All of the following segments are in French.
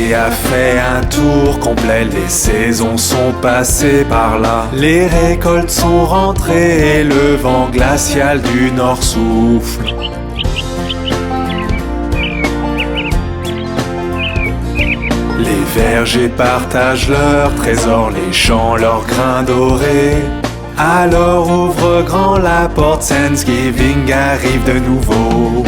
L'année a fait un tour complet, les saisons sont passées par là. Les récoltes sont rentrées et le vent glacial du nord souffle. Les vergers partagent leurs trésors, les champs leurs grains dorés. Alors ouvre grand la porte, Thanksgiving arrive de nouveau.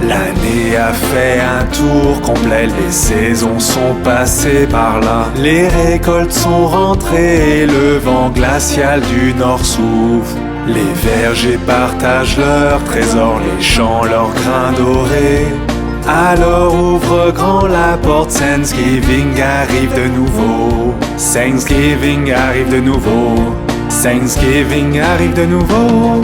L'année a fait un tour complet, les saisons sont passées par là. Les récoltes sont rentrées et le vent glacial du nord souffle. Les vergers partagent leurs trésors, les champs leurs grains dorés. Alors ouvre grand la porte, Thanksgiving arrive de nouveau. Thanksgiving arrive de nouveau. Thanksgiving arrive de nouveau.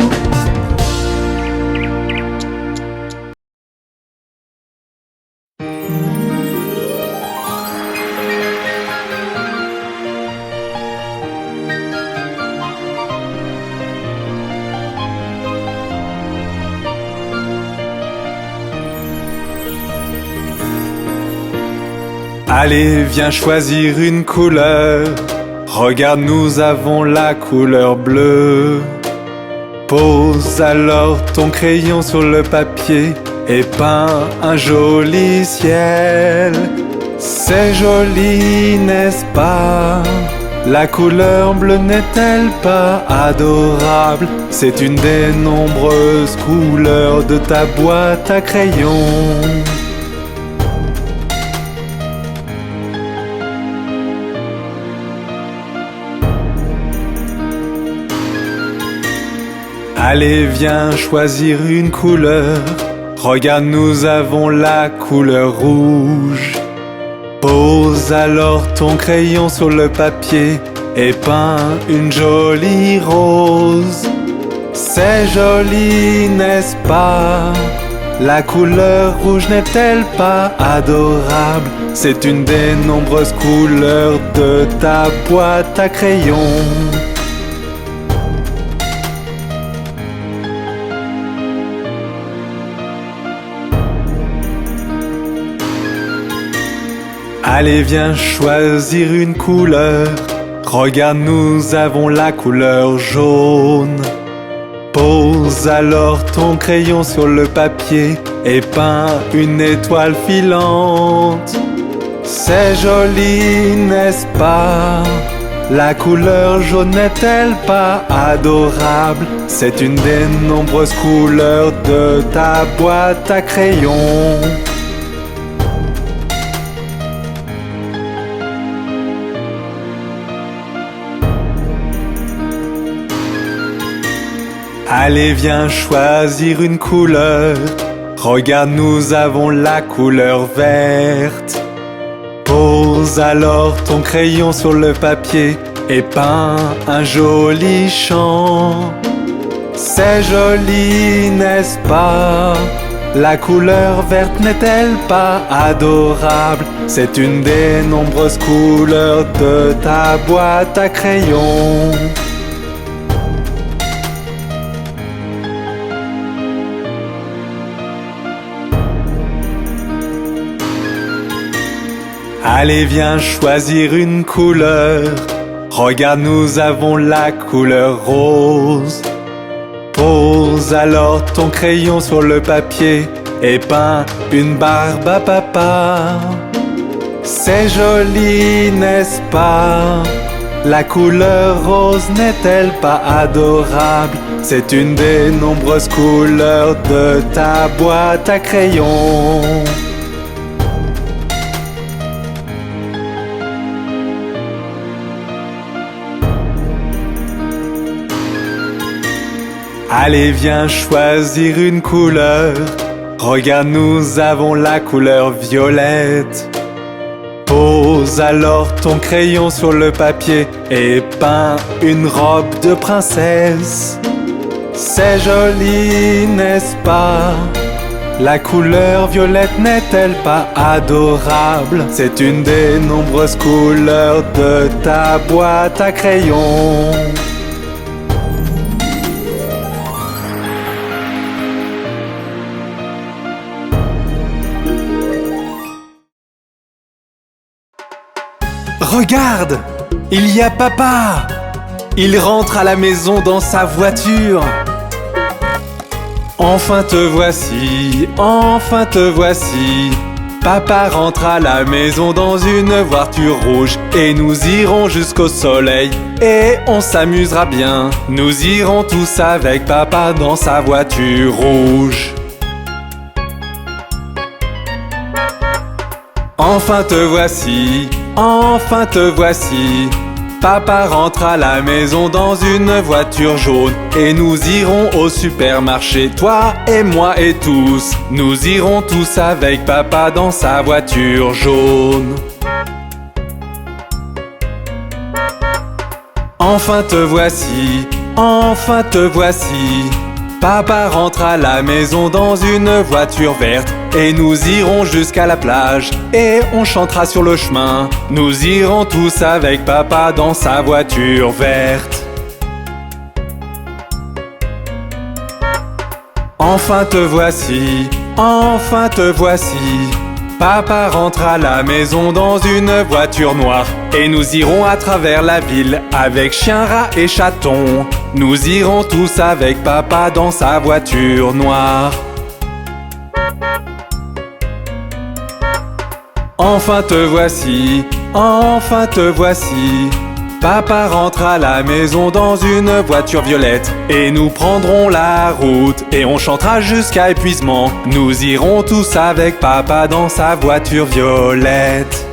Allez, viens choisir une couleur. Regarde, nous avons la couleur bleue. Pose alors ton crayon sur le papier et peins un joli ciel. C'est joli, n'est-ce pas? La couleur bleue n'est-elle pas adorable? C'est une des nombreuses couleurs de ta boîte à crayons. Allez, viens choisir une couleur. Regarde, nous avons la couleur rouge. Pose alors ton crayon sur le papier et peins une jolie rose. C'est joli, n'est-ce pas? La couleur rouge n'est-elle pas adorable? C'est une des nombreuses couleurs de ta boîte à crayons. Allez, viens choisir une couleur. Regarde, nous avons la couleur jaune. Pose alors ton crayon sur le papier et peins une étoile filante. C'est joli, n'est-ce pas? La couleur jaune n'est-elle pas adorable? C'est une des nombreuses couleurs de ta boîte à crayons. Allez, viens choisir une couleur. Regarde, nous avons la couleur verte. Pose alors ton crayon sur le papier et peins un joli champ. C'est joli, n'est-ce pas? La couleur verte n'est-elle pas adorable? C'est une des nombreuses couleurs de ta boîte à crayons. Allez, viens choisir une couleur. Regarde, nous avons la couleur rose. Pose alors ton crayon sur le papier et peins une barbe à papa. C'est joli, n'est-ce pas? La couleur rose n'est-elle pas adorable? C'est une des nombreuses couleurs de ta boîte à crayons. Allez, viens choisir une couleur. Regarde, nous avons la couleur violette. Pose alors ton crayon sur le papier et peins une robe de princesse. C'est joli, n'est-ce pas? La couleur violette n'est-elle pas adorable? C'est une des nombreuses couleurs de ta boîte à crayons. Regarde, il y a papa. Il rentre à la maison dans sa voiture. Enfin te voici, enfin te voici. Papa rentre à la maison dans une voiture rouge. Et nous irons jusqu'au soleil et on s'amusera bien. Nous irons tous avec papa dans sa voiture rouge. Enfin te voici, enfin te voici. Papa rentre à la maison dans une voiture jaune. Et nous irons au supermarché, toi et moi et tous. Nous irons tous avec papa dans sa voiture jaune. Enfin te voici, enfin te voici. Papa rentre à la maison dans une voiture verte. Et nous irons jusqu'à la plage et on chantera sur le chemin. Nous irons tous avec papa dans sa voiture verte. Enfin te voici, enfin te voici. Papa rentre à la maison dans une voiture noire. Et nous irons à travers la ville avec chien, rat et chaton. Nous irons tous avec papa dans sa voiture noire. Enfin te voici, enfin te voici. Papa rentre à la maison dans une voiture violette. Et nous prendrons la route et on chantera jusqu'à épuisement. Nous irons tous avec papa dans sa voiture violette.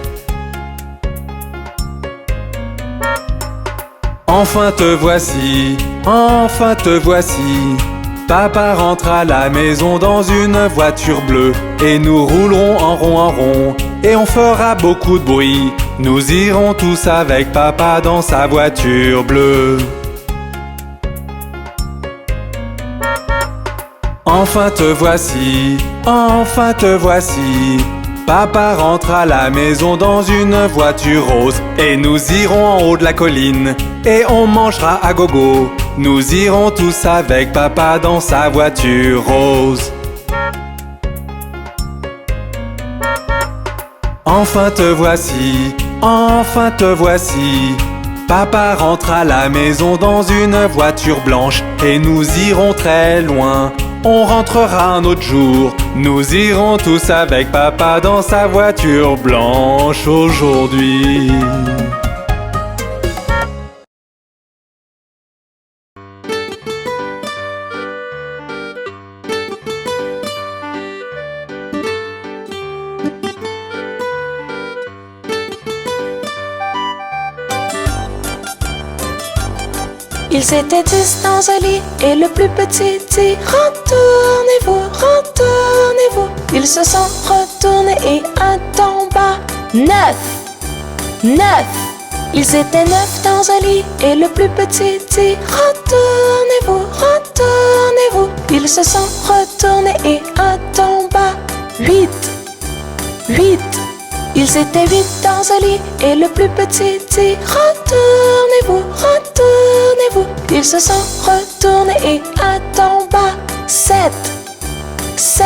Enfin te voici, enfin te voici. Papa rentre à la maison dans une voiture bleue. Et nous roulerons en rond et on fera beaucoup de bruit. Nous irons tous avec papa dans sa voiture bleue. Enfin te voici, enfin te voici. Papa rentre à la maison dans une voiture rose. Et nous irons en haut de la colline et on mangera à gogo. Nous irons tous avec papa dans sa voiture rose. Enfin te voici, enfin te voici. Papa rentre à la maison dans une voiture blanche. Et nous irons très loin, on rentrera un autre jour. Nous irons tous avec papa dans sa voiture blanche aujourd'hui. Ils étaient 10 dans un lit et le plus petit dit « Retournez-vous, retournez-vous ». Ils se sont retournés et un tomba. 9, 9. Ils étaient 9 dans un lit et le plus petit dit « Retournez-vous, retournez-vous ». Ils se sont retournés et un tomba. 8, 8. Ils étaient 8 dans un lit et le plus petit dit « Retournez-vous, retournez-vous ». Ils se sont retournés et un tomba. 7, 7.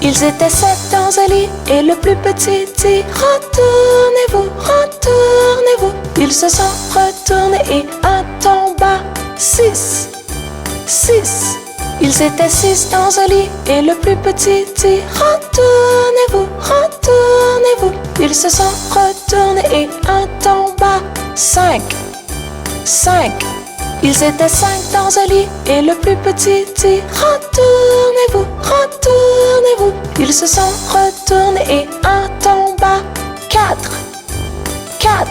Ils étaient 7 dans un lit et le plus petit dit « Retournez-vous, retournez-vous ». Ils se sont retournés et un tomba. 6, 6. Ils étaient 6 dans un lit et le plus petit dit « Retournez-vous, retournez-vous ». Ils se sont retournés et un tomba. 5, 5. Ils étaient 5 dans un lit et le plus petit dit « Retournez-vous, retournez-vous ». Ils se sont retournés et un tomba. 4, 4.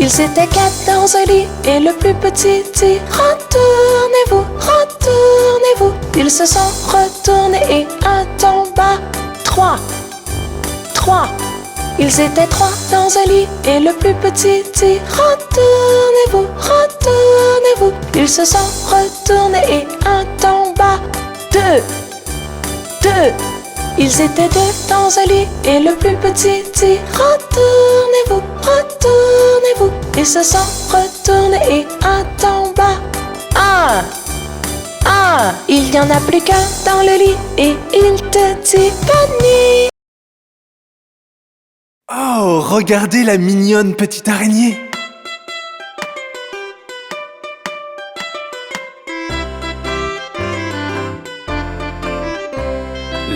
Ils étaient 4 dans un lit et le plus petit dit « Retournez-vous, retournez-vous ». Ils se sont retournés et un tomba. 3, 3. Ils étaient 3 dans un lit et le plus petit dit « Retournez-vous, retournez-vous ». Ils se sont retournés et un tomba. 2, 2. Ils étaient 2 dans un lit et le plus petit dit « Retournez-vous, retournez-vous ». Ils se sont retournés et un tomba. 1, 1. Il n'y en a plus qu'un dans le lit et il te dit « Bonne nuit ». Oh, regardez la mignonne petite araignée.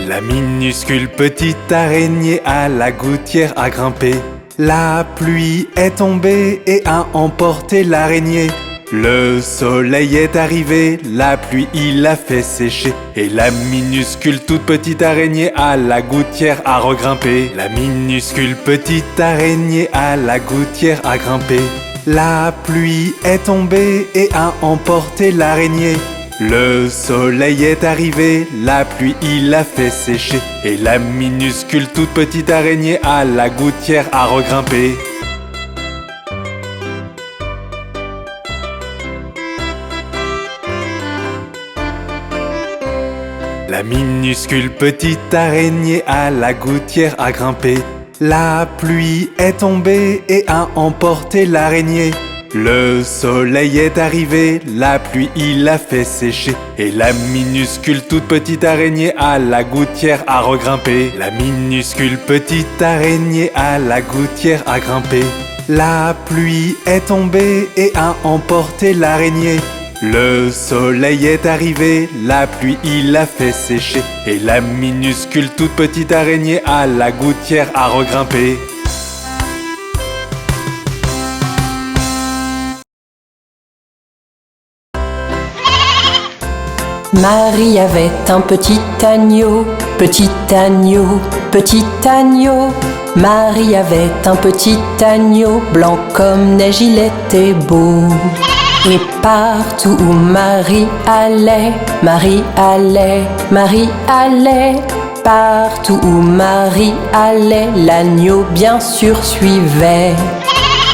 La minuscule petite araignée à la gouttière a grimpé. La pluie est tombée et a emporté l'araignée. Le soleil est arrivé, la pluie il l'a fait sécher. Et la minuscule toute petite araignée à la gouttière a regrimpé. La minuscule petite araignée à la gouttière a grimpé. La pluie est tombée et a emporté l'araignée. Le soleil est arrivé, la pluie il l'a fait sécher. Et la minuscule toute petite araignée à la gouttière a regrimpé. La minuscule petite araignée à la gouttière a grimpé. La pluie est tombée et a emporté l'araignée. Le soleil est arrivé, la pluie il l'a fait sécher. Et la minuscule toute petite araignée à la gouttière a regrimpé. La minuscule petite araignée à la gouttière a grimpé. La pluie est tombée et a emporté l'araignée. Le soleil est arrivé, la pluie il l'a fait sécher. Et la minuscule toute petite araignée à la gouttière a regrimpé. Marie avait un petit agneau, petit agneau, petit agneau. Marie avait un petit agneau, blanc comme neige, il était beau. Et partout où Marie allait, Marie allait, Marie allait. Partout où Marie allait, l'agneau bien sûr suivait.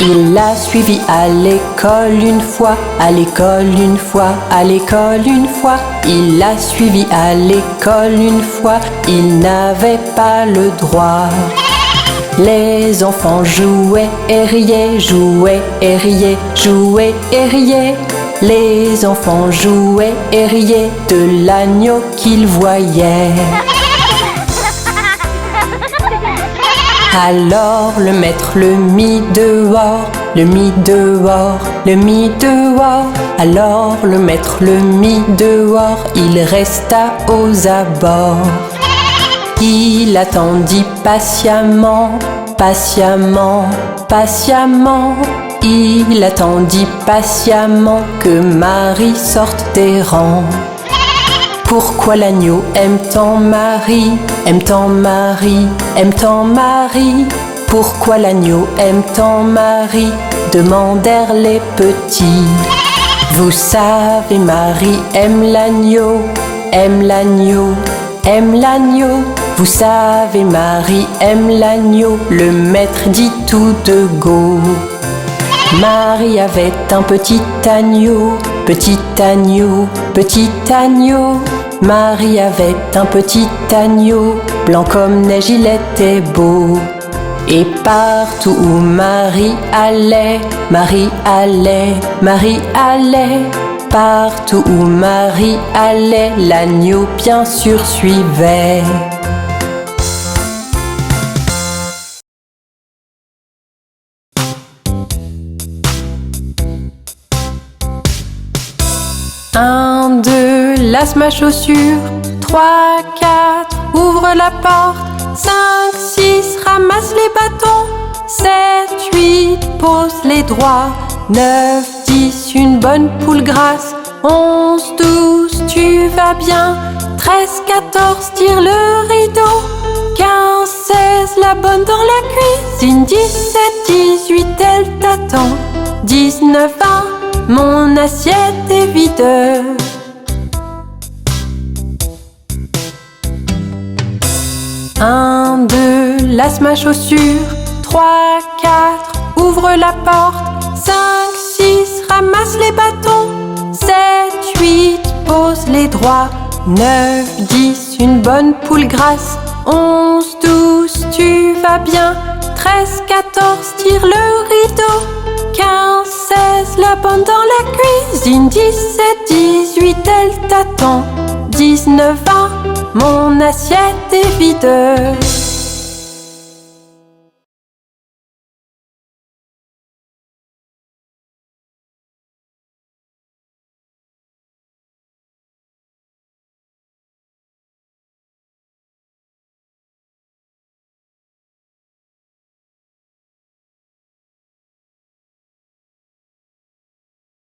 Il l'a suivi à l'école une fois, à l'école une fois, à l'école une fois. Il l'a suivi à l'école une fois, il n'avait pas le droit. Les enfants jouaient et riaient, jouaient et riaient, jouaient et riaient. Les enfants jouaient et riaient de l'agneau qu'ils voyaient. Alors le maître le mit dehors, le mit dehors, le mit dehors. Alors le maître le mit dehors, il resta aux abords. Il attendit patiemment, patiemment, patiemment. Il attendit patiemment que Marie sorte des rangs. Pourquoi l'agneau aime tant Marie, aime tant Marie, aime tant Marie? Pourquoi l'agneau aime tant Marie? Demandèrent les petits. Vous savez, Marie aime l'agneau, aime l'agneau, aime l'agneau. Vous savez, Marie aime l'agneau, le maître dit tout de go. Marie avait un petit agneau, petit agneau, petit agneau. Marie avait un petit agneau, blanc comme neige, il était beau. Et partout où Marie allait, Marie allait, Marie allait. Partout où Marie allait, l'agneau bien sûr suivait. Un, deux, lasse ma chaussure. 3, 4, ouvre la porte. 5, 6, ramasse les bâtons. 7, 8, pose les droits. 9, 10, une bonne poule grasse. 11, 12, tu vas bien. 13, 14, tire le rideau. 15, 16, la bonne dans la cuisine. 17, 18, elle t'attend. 19, 20, mon assiette est vide. 1, 2, lasse ma chaussure. 3, 4, ouvre la porte. 5, 6, ramasse les bâtons. 7, 8, pose les droits. 9, 10, une bonne poule grasse. 11, 12, tu vas bien. 13, 14, tire le rideau. 15, 16, la bonne dans la cuisine. 17, 18, elle t'attend. 19, 20, mon assiette est vide.